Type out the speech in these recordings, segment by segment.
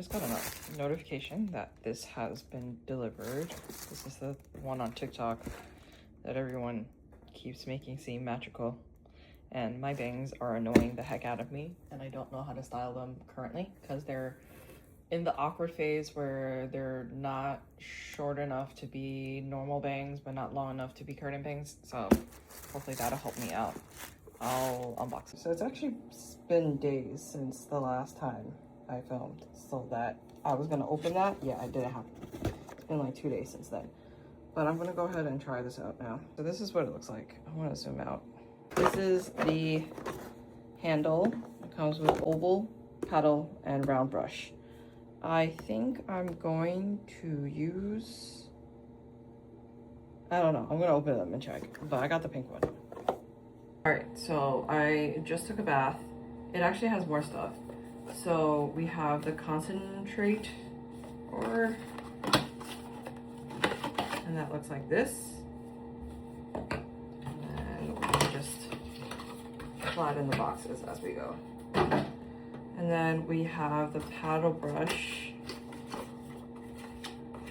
Just got a notification that this has been delivered. This is the one on TikTok that everyone keeps making seem magical. And my bangs are annoying the heck out of me, and I don't know how to style them currently because they're in the awkward phase where they're not short enough to be normal bangs, but not long enough to be curtain bangs. So hopefully that'll help me out. I'll unbox it. So it's actually been days since the last time I filmed, so that I was gonna open that. Yeah, I didn't have to. It's been like 2 days since then. But I'm gonna go ahead and try this out now. So this is what it looks like. I wanna zoom out. This is the handle. It comes with oval, paddle, and round brush. I think I'm going to use, I don't know, I'm gonna open them and check, but I got the pink one. All right, so I just took a bath. It actually has more stuff. So we have the concentrate, and that looks like this. And then we can just slide in the boxes as we go. And then we have the paddle brush.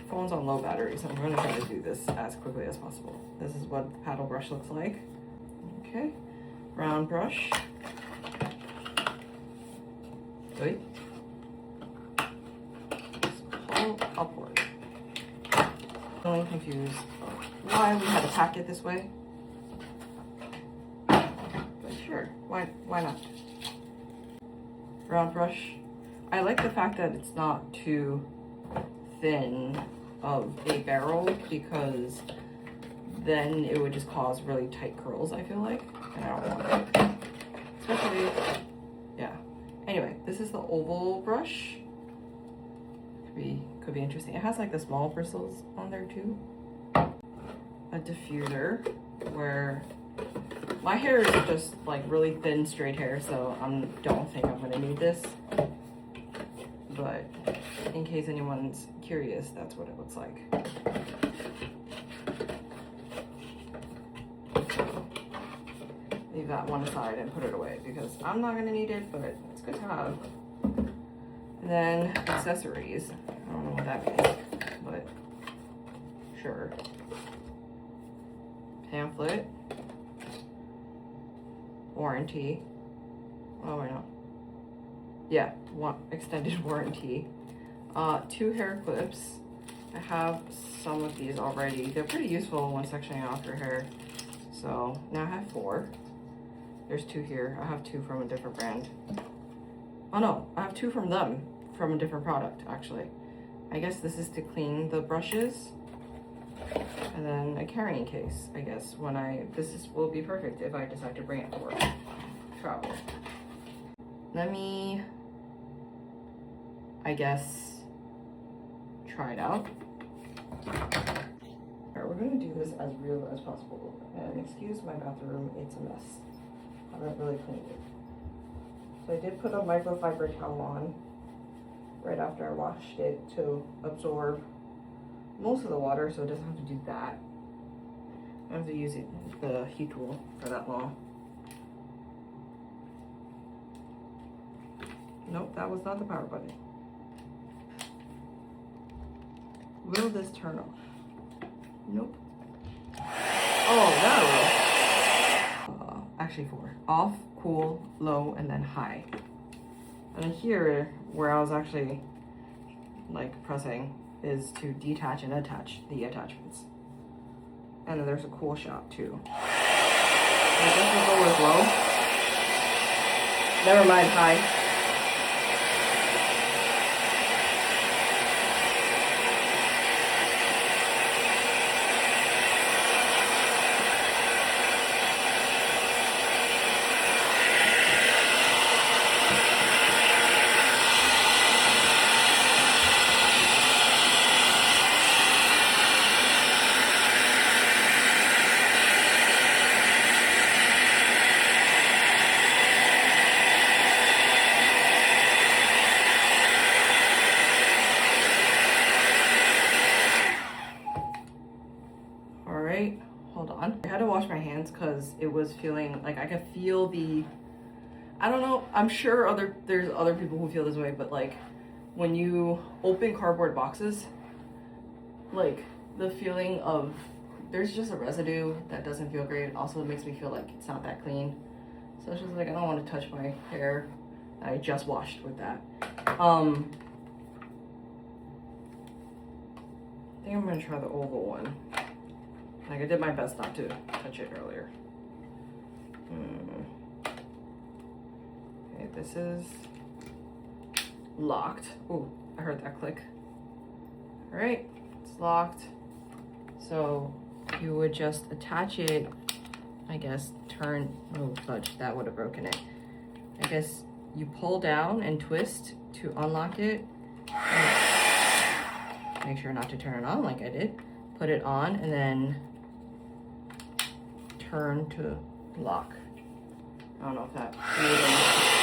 Phone's on low battery, so I'm gonna try to do this as quickly as possible. This is what the paddle brush looks like. Okay, round brush. Wait. Pull upward. Feeling confused why we had to pack it this way. But sure, why not? Round brush. I like the fact that it's not too thin of a barrel, because then it would just cause really tight curls, I feel like, and I don't want that. Especially, yeah. Anyway, this is the oval brush. Could be interesting. It has like the small bristles on there too. A diffuser, where my hair is just like really thin straight hair, so I don't think I'm gonna need this. But in case anyone's curious, that's what it looks like. Leave that one aside and put it away because I'm not gonna need it, but it's good to have. And then accessories. I don't know what that means, but sure. Pamphlet. Warranty. Oh, I know. Yeah, one extended warranty. 2 hair clips. I have some of these already. They're pretty useful when sectioning off your hair. So now I have 4. There's 2 here. I have 2 from a different brand. Oh no, I have 2 from them, from a different product actually. I guess this is to clean the brushes. And then a carrying case, I guess, when will be perfect if I decide to bring it to work. Travel. Let me, I guess, try it out. Alright, we're gonna do this as real as possible. And excuse my bathroom, it's a mess. I haven't really cleaned it. So I did put a microfiber towel on right after I washed it to absorb most of the water, so it doesn't have to do that. I have to use the heat tool for that long. Nope, that was not the power button. Will this turn off? Nope. Oh, that will. Actually 4. Off, cool, low, and then high. And then here, where I was actually like pressing, is to detach and attach the attachments. And then there's a cool shot too. I guess we'll go with low. Never mind high. Hold on. I had to wash my hands because it was feeling like I could feel the, I don't know, I'm sure there's other people who feel this way, but like when you open cardboard boxes, like the feeling of there's just a residue that doesn't feel great. Also, it makes me feel like it's not that clean. So it's just like I don't want to touch my hair that I just washed with that. I think I'm gonna try the oval one. Like I did my best not to touch it earlier. Okay, this is locked. Ooh, I heard that click. All right, it's locked. So you would just attach it, I guess, turn, oh fudge, that would have broken it. I guess you pull down and twist to unlock it. Make sure not to turn it on like I did. Put it on and then turn to lock. I don't know if that made any.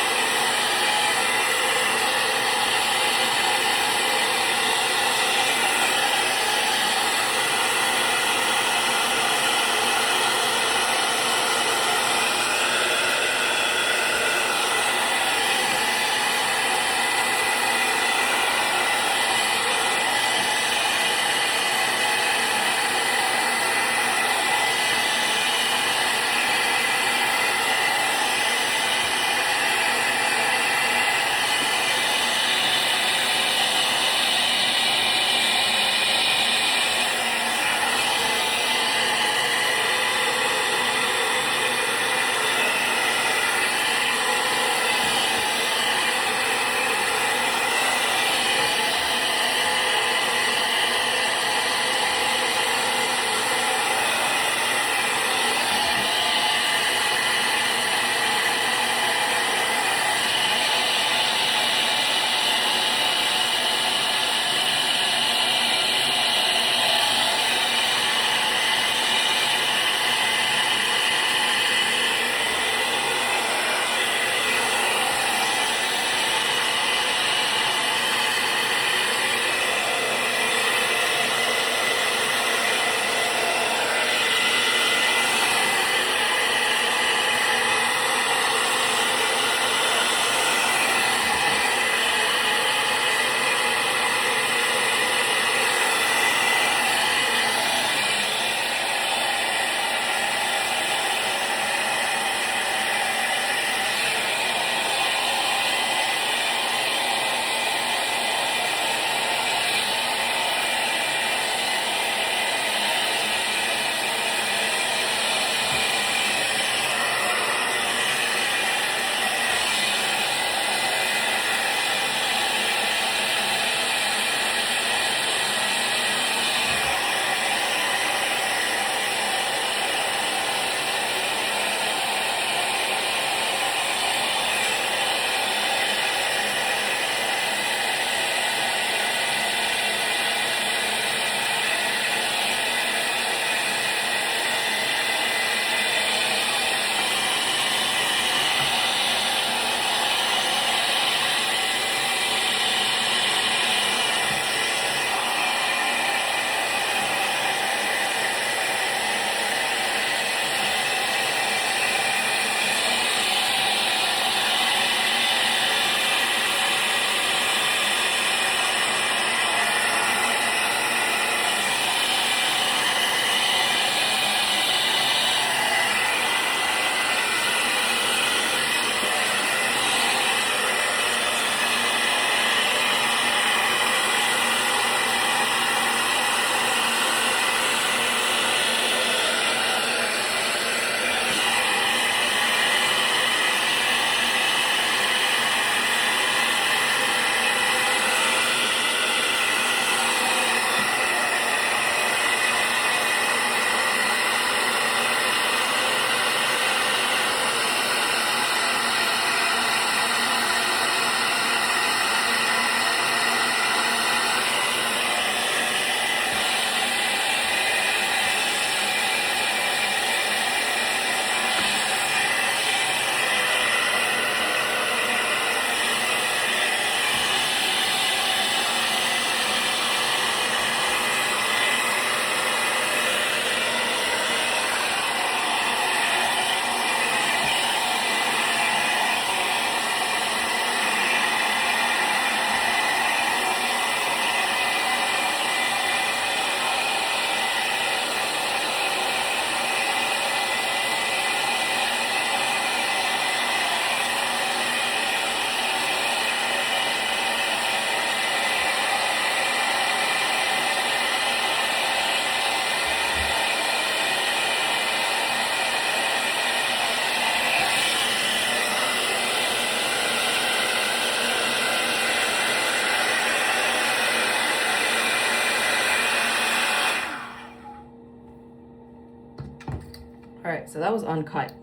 so that was uncut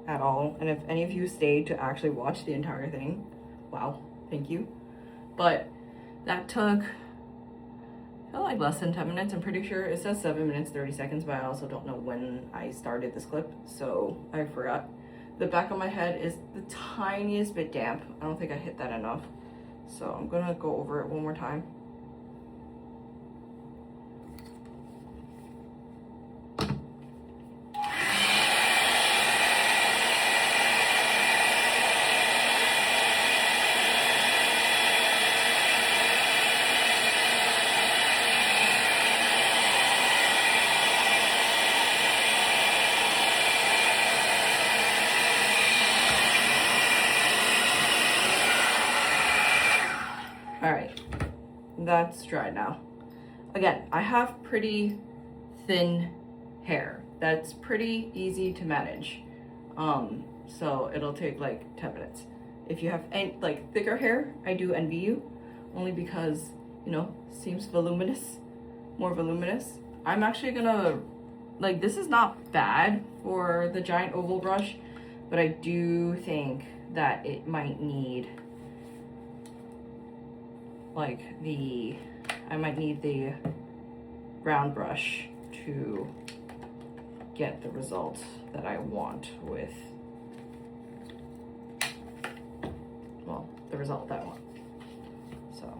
at all. And if any of you stayed to actually watch the entire thing, wow, thank you. But that took, I feel like less than 10 minutes. I'm pretty sure it says 7 minutes 30 seconds, but I also don't know when I started this clip, so I forgot. The back of my head is the tiniest bit damp. I don't think I hit that enough, so I'm gonna go over it one more time. All right, that's dry now. Again, I have pretty thin hair. That's pretty easy to manage. So it'll take like 10 minutes. If you have any, like thicker hair, I do envy you, only because, you know, seems voluminous, more voluminous. I'm actually gonna, like, this is not bad for the giant oval brush, but I do think that it might need like I might need the round brush to get the result that I want with, well, the result that I want. So.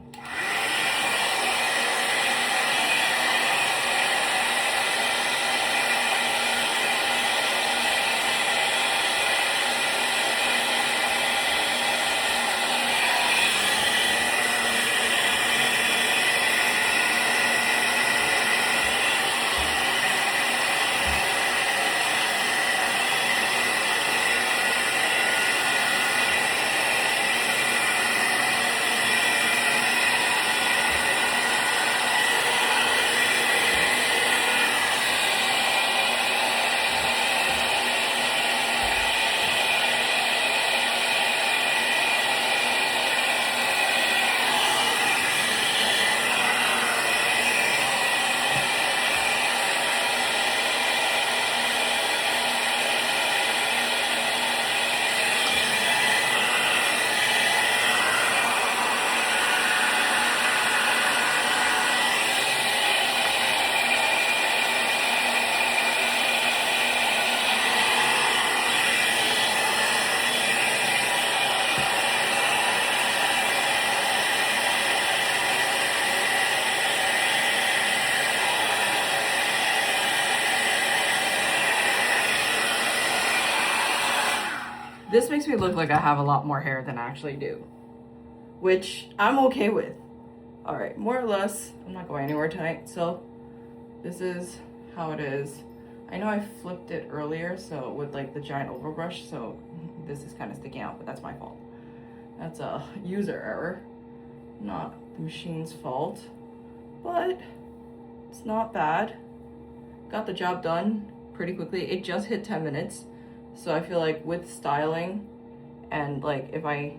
This makes me look like I have a lot more hair than I actually do, which I'm okay with. All right, more or less, I'm not going anywhere tonight, so this is how it is. I know I flipped it earlier, so with like the giant oval brush, so this is kind of sticking out, but that's my fault. That's a user error, not the machine's fault, but it's not bad. Got the job done pretty quickly. It just hit 10 minutes. So I feel like with styling and like if I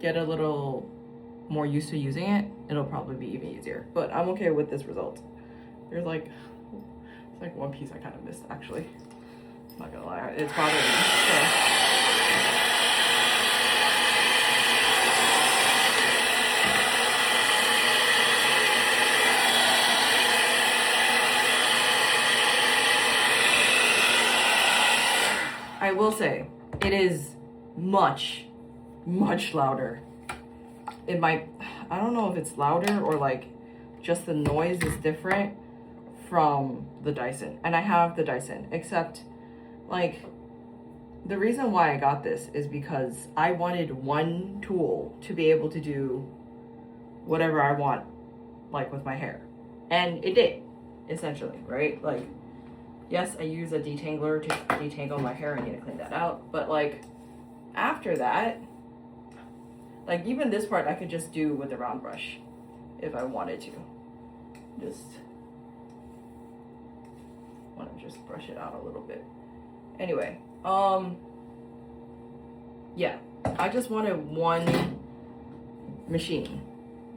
get a little more used to using it, it'll probably be even easier. But I'm okay with this result. There's like, it's like one piece I kind of missed actually. I'm not gonna lie, it's bothering me. So. I will say, it is much, much louder. It might, I don't know if it's louder or like just the noise is different from the Dyson. And I have the Dyson, except like the reason why I got this is because I wanted one tool to be able to do whatever I want, like with my hair. And it did, essentially, right? Like, yes, I use a detangler to detangle my hair. I need to clean that out. But like after that, like even this part I could just do with the round brush if I wanted to. Just want to just brush it out a little bit. Anyway, yeah, I just wanted one machine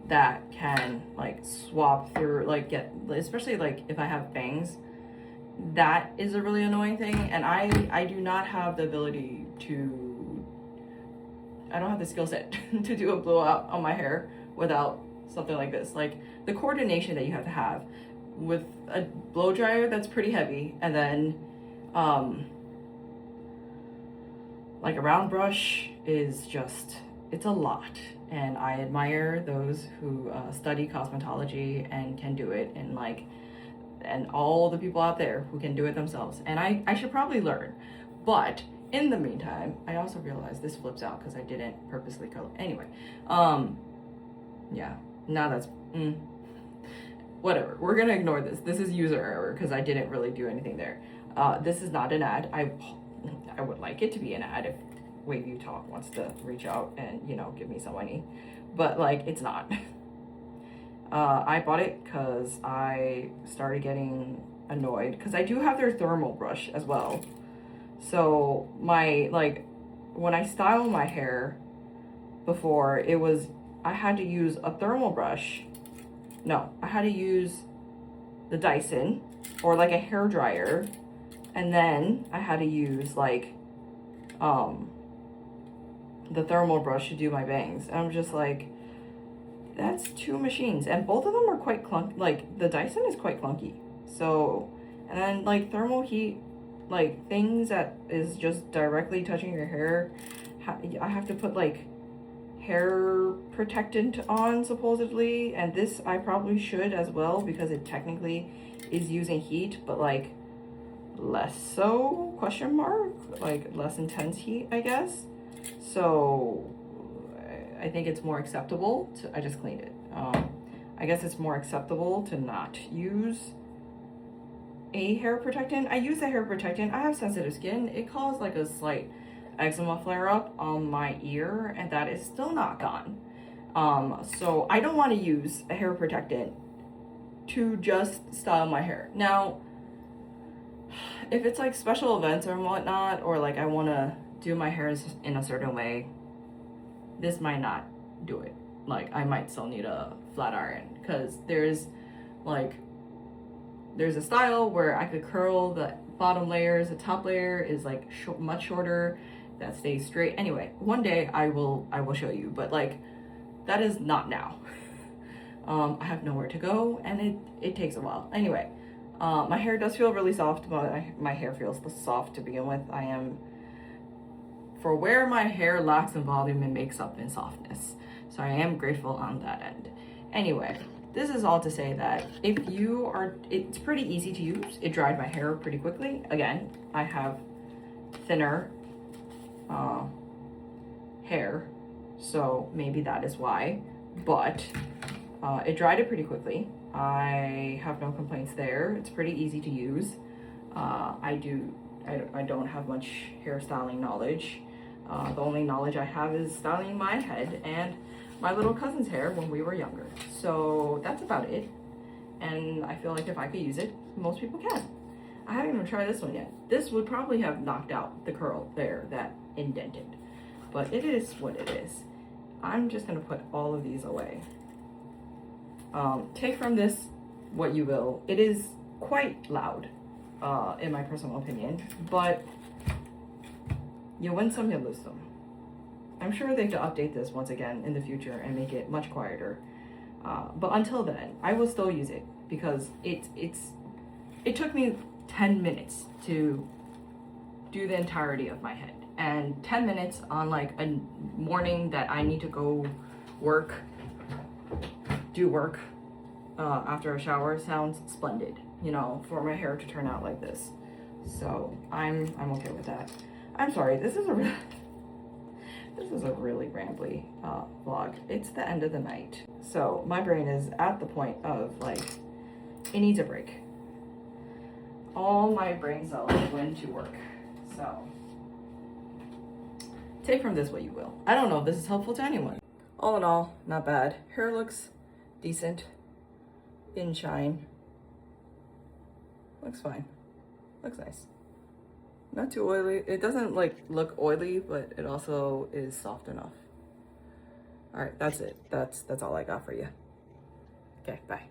that can like swap through, like get, especially like if I have bangs. that is a really annoying thing. And I do not have the ability to, I don't have the skill set to do a blowout on my hair without something like this. Like the coordination that you have to have with a blow dryer that's pretty heavy, and then like a round brush is just, it's a lot. And I admire those who study cosmetology and can do it, and like, and all the people out there who can do it themselves. And I should probably learn. But in the meantime, I also realized this flips out because I didn't purposely color. Anyway, yeah, now that's, whatever. We're gonna ignore this. This is user error because I didn't really do anything there. This is not an ad. I would like it to be an ad if Wavytalk wants to reach out and, you know, give me some money, but like, it's not. I bought it because I started getting annoyed because I do have their thermal brush as well. So my, like, when I style my hair before, it was, I had to use a thermal brush. No, I had to use the Dyson or like a hair dryer, and then I had to use like the thermal brush to do my bangs. And I'm just like, that's two machines, and both of them are quite clunky. Like the Dyson is quite clunky. So, and then like thermal heat, like things that is just directly touching your hair, I have to put like hair protectant on supposedly, and this I probably should as well because it technically is using heat, but like less so, question mark, like less intense heat, I guess. So I think it's more acceptable to, I just cleaned it. I guess it's more acceptable to not use a hair protectant. I use a hair protectant. I have sensitive skin. It caused like a slight eczema flare up on my ear, and that is still not gone. So I don't want to use a hair protectant to just style my hair. Now, if it's like special events or whatnot, or like I want to do my hair in a certain way, this might not do it. Like I might still need a flat iron, because there's a style where I could curl the bottom layers, the top layer is like much shorter, that stays straight. Anyway, one day I will show you, but like that is not now. I have nowhere to go, and it takes a while. Anyway, my hair does feel really soft, but my hair feels soft to begin with. I am, for where my hair lacks in volume, it makes up in softness. So I am grateful on that end. Anyway, this is all to say that if you are, it's pretty easy to use. It dried my hair pretty quickly. Again, I have thinner hair, so maybe that is why, but it dried it pretty quickly. I have no complaints there. It's pretty easy to use. I don't have much hairstyling knowledge. The only knowledge I have is styling my head and my little cousin's hair when we were younger. So that's about it. And I feel like if I could use it, most people can. I haven't even tried this one yet. This would probably have knocked out the curl there that indented, but it is what it is. I'm just gonna put all of these away. Take from this what you will. It is quite loud, in my personal opinion, but you win some, you lose some. I'm sure they have to update this once again in the future and make it much quieter. But until then, I will still use it because it took me 10 minutes to do the entirety of my head, and 10 minutes on like a morning that I need to go do work after a shower sounds splendid, you know, for my hair to turn out like this. So I'm okay with that. I'm sorry, this is a really rambly vlog. It's the end of the night, so my brain is at the point of like, it needs a break. All my brain cells went to work. So take from this what you will. I don't know if this is helpful to anyone. All in all, not bad. Hair looks decent. In shine. Looks fine. Looks nice. Not too oily. It doesn't like look oily, but it also is soft enough. All right, that's it. That's all I got for you. Okay, bye.